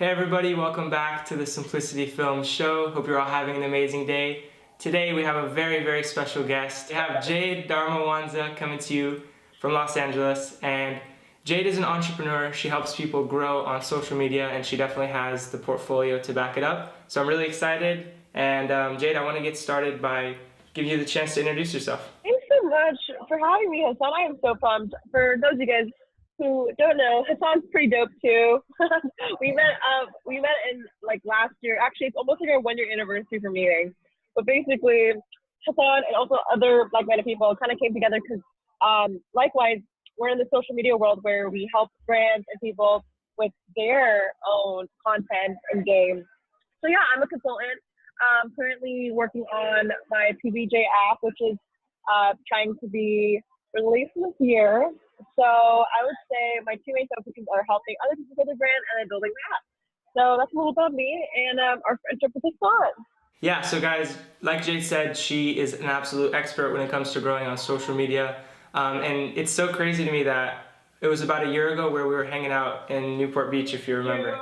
Hey everybody, welcome back to the Simplicity Film Show. Hope you're all having an amazing day. Today we have a very special guest. We have Jade Darmawangsa coming to you from Los Angeles, and Jade is an entrepreneur. She helps people grow on social media, and she definitely has the portfolio to back it up. So I'm really excited, and Jade, I want to get started by giving you the chance to introduce yourself. Thanks so much for having me, Hassan. I am so pumped. For those of you guys who don't know, Hassan's pretty dope too. we met in like last year. Actually, it's almost like our 1 year anniversary for meeting. But basically, Hassan and also other like-minded people kind of came together because likewise, we're in the social media world where we help brands and people with their own content and games. So yeah, I'm a consultant. Currently working on my PBJ app, which is trying to be released this year. So I would say my two main focuses are helping other people build their brand and then building the app. So that's a little about me and our friendship with Hassan. Yeah, so guys, like Jade said, she is an absolute expert when it comes to growing on social media. And it's so crazy to me that it was about a year ago where we were hanging out in Newport Beach, if you remember.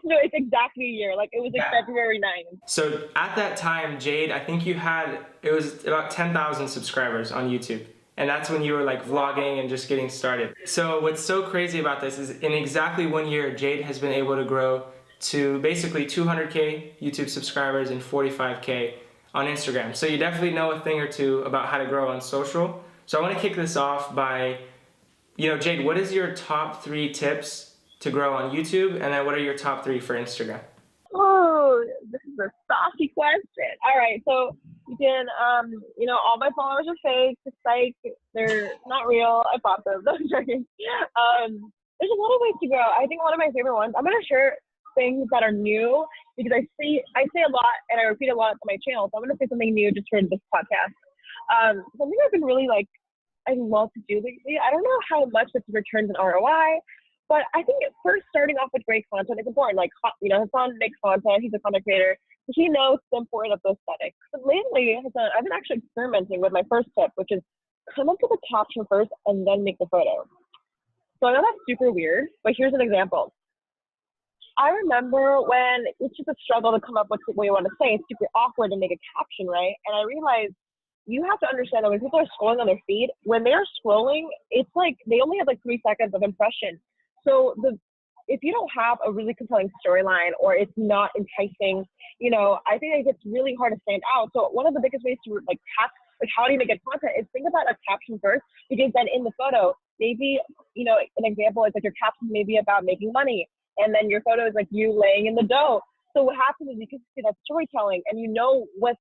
No, it's exactly a year. Like, it was like February 9th. So at that time, Jade, I think it was about 10,000 subscribers on YouTube. And that's when you were like vlogging and just getting started. So what's so crazy about this is in exactly 1 year, Jade has been able to grow to basically 200K YouTube subscribers and 45K on Instagram. So you definitely know a thing or two about how to grow on social. So I want to kick this off by, Jade, what is your top 3 tips to grow on YouTube, and then what are your top 3 for Instagram? Oh, this is a saucy question. All right, so you can, all my followers are fake. It's like they're not real. I bought them. I'm joking. There's a lot of ways to grow. I think one of my favorite ones. I'm gonna share things that are new because I say a lot and I repeat a lot on my channel. So I'm gonna say something new just for this podcast. Something I've been really I love to do lately. I don't know how much this returns in ROI. But I think first starting off with great content is important. Like, Hassan makes content. He's a content creator. He knows the importance of the aesthetic. But lately, Hassan, I've been actually experimenting with my first tip, which is come up with a caption first and then make the photo. So I know that's super weird, but here's an example. I remember when it's just a struggle to come up with what you want to say. It's super awkward to make a caption, right? And I realized you have to understand that when people are scrolling on their feed, when they're scrolling, it's like they only have like 3 seconds of impression. So if you don't have a really compelling storyline or it's not enticing, I think it gets really hard to stand out. So one of the biggest ways to how do you make good content is think about a caption first, because then in the photo, maybe, an example is like your caption may be about making money, and then your photo is like you laying in the dough. So what happens is you can see that storytelling, and what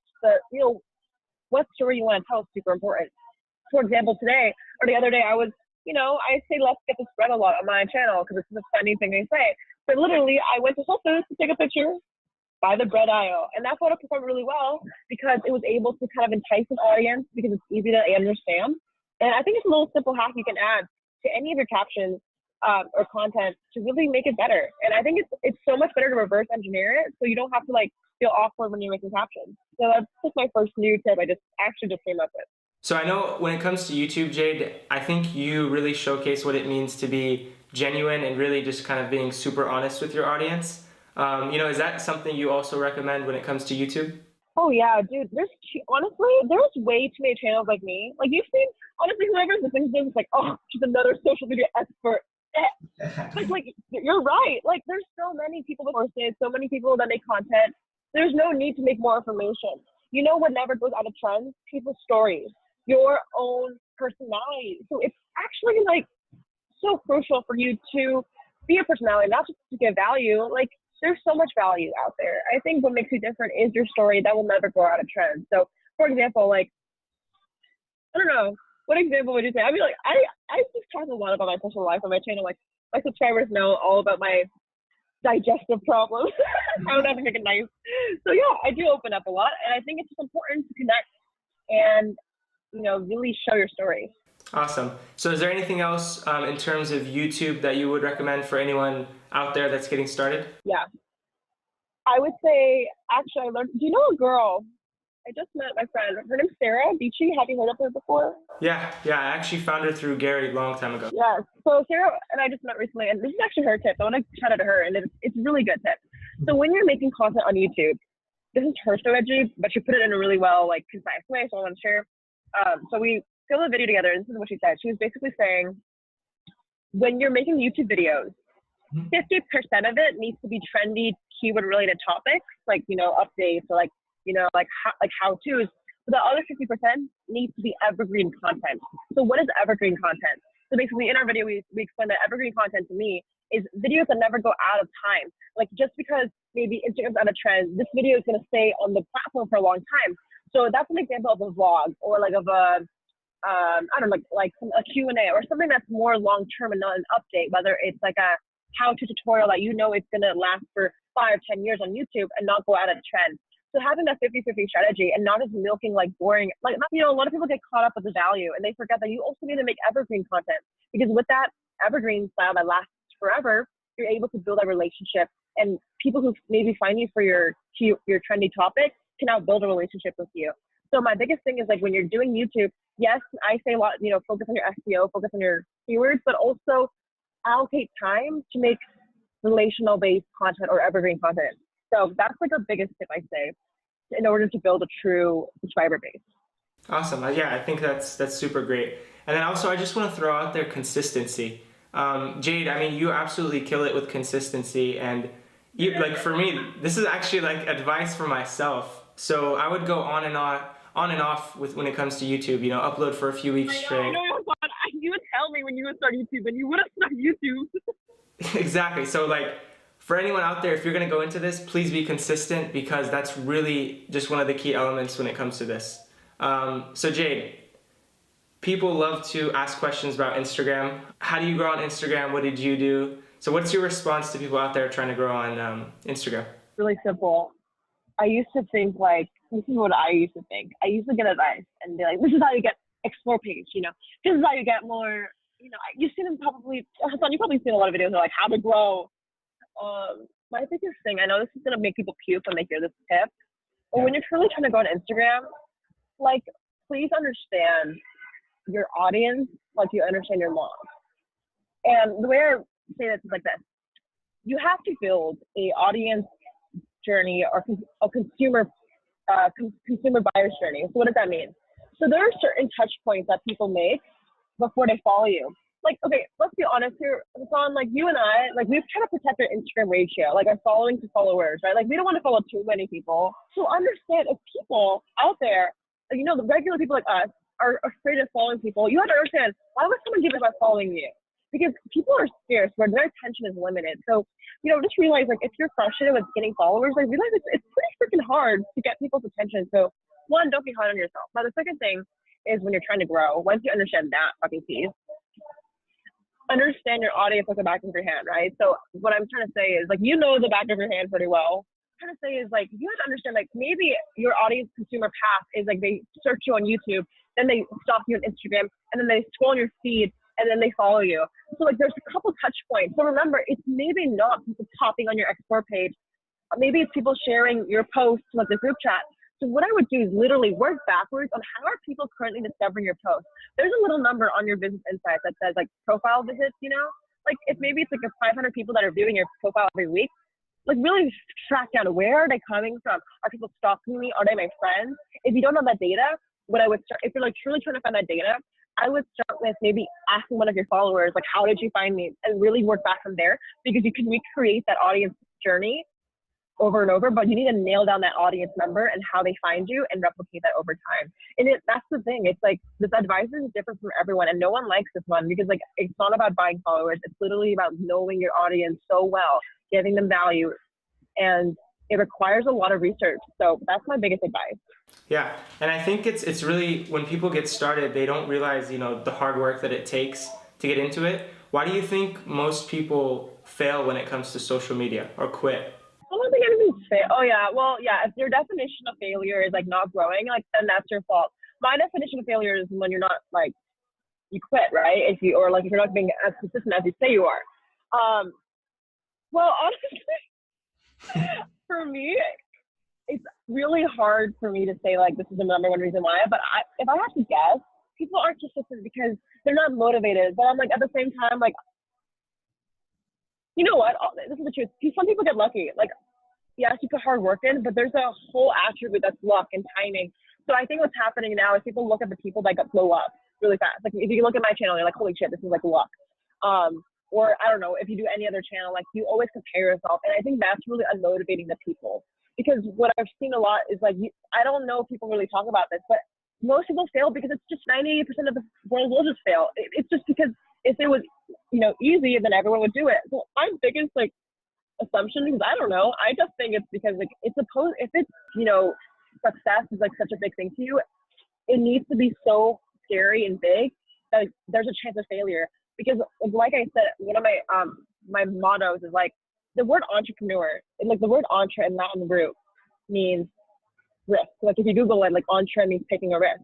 story you want to tell is super important. For example, today or the other day, I say let's get this bread a lot on my channel because it's a funny thing they say. But literally, I went to Whole Foods to take a picture by the bread aisle. And that photo performed really well because it was able to kind of entice an audience because it's easy to understand. And I think it's a little simple hack you can add to any of your captions or content to really make it better. And I think it's so much better to reverse engineer it so you don't have to feel awkward when you're making captions. So that's just my first new tip I just came up with. So I know when it comes to YouTube, Jade, I think you really showcase what it means to be genuine and really just kind of being super honest with your audience. Is that something you also recommend when it comes to YouTube? Oh yeah, dude. There's way too many channels like me. Like you've seen, honestly, whoever's listening to this is like, oh, she's another social media expert. like you're right. Like there's so many people with courses, so many people that make content. There's no need to make more information. You know what never goes out of trend? People's stories. Your own personality. So it's actually so crucial for you to be a personality, not just to give value. Like there's so much value out there. I think what makes you different is your story that will never go out of trend. So for example, I don't know, what example would you say? I mean, I just talk a lot about my personal life on my channel. Like my subscribers know all about my digestive problems. I don't have to make it nice. So yeah, I do open up a lot, and I think it's just important to connect and really show your story. Awesome. So is there anything else in terms of YouTube that you would recommend for anyone out there that's getting started? Yeah. I would say, actually, I learned, do you know a girl, I just met my friend. Her name's Sarah Beachy. Have you heard of her before? Yeah, I actually found her through Gary a long time ago. Yes. So Sarah and I just met recently, and this is actually her tip. I want to shout out to her, and it's a really good tip. So when you're making content on YouTube, this is her strategy, but she put it in a really well, like, concise way, so I want to share. So we filmed a video together, and this is what she said. She was basically saying, when you're making YouTube videos, 50% of it needs to be trendy, keyword-related topics, like, updates or like how-tos. But the other 50% needs to be evergreen content. So what is evergreen content? So basically, in our video, we explained that evergreen content to me is videos that never go out of time. Like, just because maybe Instagram's on a trend, this video is going to stay on the platform for a long time. So that's an example of a vlog, or like of a I don't know, like a Q&A, or something that's more long-term and not an update, whether it's like a how-to tutorial that it's going to last for 5 or 10 years on YouTube and not go out of trend. So having that 50-50 strategy and not just milking like boring, like, a lot of people get caught up with the value and they forget that you also need to make evergreen content, because with that evergreen style that lasts forever, you're able to build a relationship, and people who maybe find you for your trendy topic can now build a relationship with you. So my biggest thing is, like, when you're doing YouTube, yes, I say a lot, focus on your SEO, focus on your keywords, but also allocate time to make relational based content or evergreen content. So that's like the biggest tip I say in order to build a true subscriber base. Awesome. Yeah, I think that's super great. And then also, I just want to throw out there consistency. Jade, I mean, you absolutely kill it with consistency, and like, for me, this is actually like advice for myself. So I would go on and off when it comes to YouTube. Upload for a few weeks straight. I know. You would tell me when you would start YouTube, and you would have started YouTube. Exactly. So, like, for anyone out there, if you're going to go into this, please be consistent, because that's really just one of the key elements when it comes to this. So Jade, people love to ask questions about Instagram. How do you grow on Instagram? What did you do? So what's your response to people out there trying to grow on Instagram? Really simple. I used to think, like, this is what I used to think. I used to get advice and be like, this is how you get explore page, this is how you get more, you've seen them probably, Hassan, you've probably seen a lot of videos of, like, how to grow. My biggest thing, I know this is going to make people puke when they hear this tip, but when you're truly trying to go on Instagram, like, please understand your audience like you understand your mom. And the way I say this is like this. You have to build a audience journey or a consumer buyer's journey. So what does that mean? So there are certain touch points that people make before they follow you. Like, okay, let's be honest here, Hassan, like, you and I, like, we've tried to protect our Instagram ratio, like our following to followers, right? Like, we don't want to follow too many people. So understand, if people out there, the regular people like us are afraid of following people, you have to understand, why would someone give it by following you? Because people are scarce, where their attention is limited. So, just realize, like, if you're frustrated with getting followers, like, realize it's pretty freaking hard to get people's attention. So, one, don't be hard on yourself. Now, the second thing is, when you're trying to grow, once you understand that fucking piece, understand your audience like the back of your hand, right? So what I'm trying to say is, like, the back of your hand pretty well. What I'm trying to say is, like, you have to understand, like, maybe your audience consumer path is, like, they search you on YouTube, then they stalk you on Instagram, and then they scroll on your feed, and then they follow you. So, like, there's a couple touch points. So remember, it's maybe not people popping on your explore page. Maybe it's people sharing your posts to, like, the group chat. So what I would do is literally work backwards on how are people currently discovering your post. There's a little number on your Business Insights that says, like, profile visits, like, if maybe it's like 500 people that are viewing your profile every week, like, really track down, where are they coming from? Are people stalking me? Are they my friends? If you don't know that data, what I would start, if you're, like, truly trying to find that data, I would start with maybe asking one of your followers, like, how did you find me? And really work back from there, because you can recreate that audience journey over and over, but you need to nail down that audience member and how they find you and replicate that over time. And that's the thing. It's like, this advice is different from everyone, and no one likes this one, because, like, it's not about buying followers. It's literally about knowing your audience so well, giving them value, and it requires a lot of research. So that's my biggest advice. Yeah, and I think it's really, when people get started, they don't realize, the hard work that it takes to get into it. Why do you think most people fail when it comes to social media, or quit? I don't think everything's fail. Oh yeah, well, yeah. If your definition of failure is, like, not growing, like, then that's your fault. My definition of failure is when you're not, like, you quit, right? If you're not being as consistent as you say you are. Well, honestly, for me, it's really hard for me to say like this is the number one reason why. But if I have to guess, people aren't consistent because they're not motivated. But I'm like at the same time, like, you know what? This is the truth. Some people get lucky. Like, yes, you put hard work in, but there's a whole attribute that's luck and timing. So I think what's happening now is people look at the people that blow up really fast. Like if you look at my channel, you're like, holy shit, this is like luck. Or I don't know, if you do any other channel, like you always compare yourself. And I think that's really unmotivating to people. Because what I've seen a lot is like, I don't know if people really talk about this, but most people fail because it's just 98% of the world will just fail. It's just because if it was, easy, then everyone would do it. So my biggest like assumption is, I don't know, I just think it's because like if it's, success is like such a big thing to you, it needs to be so scary and big that like, there's a chance of failure. Because like I said, one of my mottos is like the word entrepreneur, and like the word entre in Latin root means risk. Like if you Google it, like entre means taking a risk.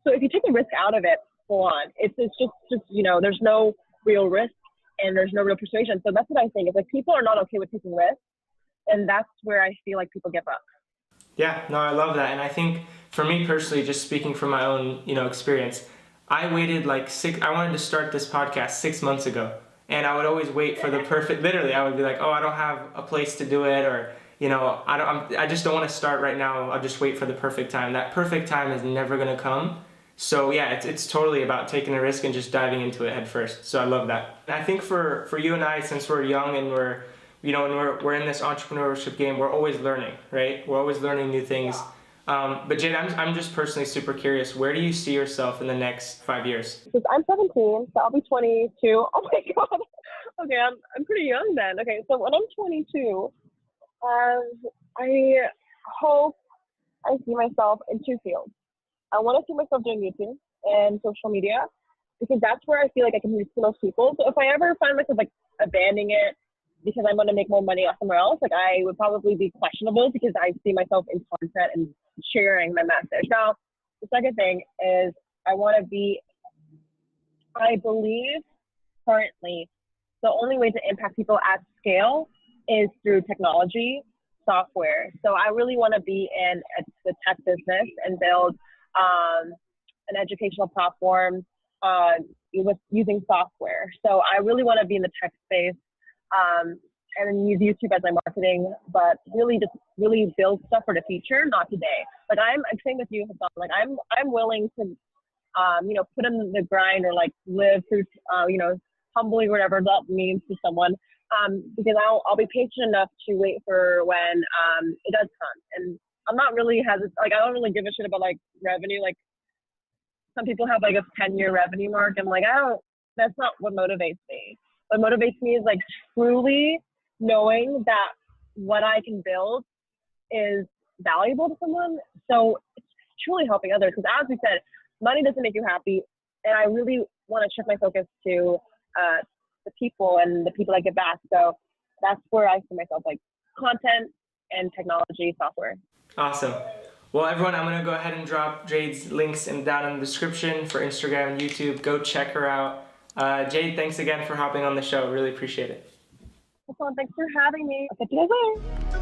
So if you take the risk out of it, full on, it's just there's no real risk and there's no real persuasion. So that's what I think. It's like people are not okay with taking risks, and that's where I feel like people give up. Yeah, no, I love that. And I think for me personally, just speaking from my own, experience, I waited I wanted to start this podcast 6 months ago. And I would always wait for the perfect, literally, I would be like, oh, I don't have a place to do it, or, I just don't want to start right now. I'll just wait for the perfect time. That perfect time is never going to come. So yeah, it's totally about taking a risk and just diving into it head first. So I love that. And I think for you and I, since we're young and we're in this entrepreneurship game, we're always learning, right? We're always learning new things. But Jade, I'm just personally super curious. Where do you see yourself in the next 5 years? Because I'm 17, so I'll be 22. Oh my God. Okay, I'm pretty young then. Okay, so when I'm 22, I hope I see myself in 2 fields. I want to see myself doing YouTube and social media because that's where I feel like I can reach the most people. So if I ever find myself like abandoning it because I'm going to make more money off somewhere else, like I would probably be questionable because I see myself in content and sharing my message. Now, the second thing is I believe currently the only way to impact people at scale is through technology, software. So I really want to be in the tech business and build an educational platform with using software. So I really want to be in the tech space and use YouTube as my marketing, but really build stuff for the future, not today. Like I'm saying with you, Hassan, like I'm willing to put in the grind or like live through humbly whatever that means to someone. Because I'll be patient enough to wait for when it does come. And I'm not really I don't really give a shit about like revenue. Like some people have like a 10-year revenue mark. And like, that's not what motivates me. What motivates me is like truly knowing that what I can build is valuable to someone. So it's truly helping others. Because as we said, money doesn't make you happy. And I really want to shift my focus to the people and the people that give back. So that's where I see myself, like content and technology software. Awesome. Well, everyone, I'm going to go ahead and drop Jade's links down in the description for Instagram and YouTube. Go check her out. Jade, thanks again for hopping on the show. Really appreciate it. Well, thanks for having me. I'll catch you guys later.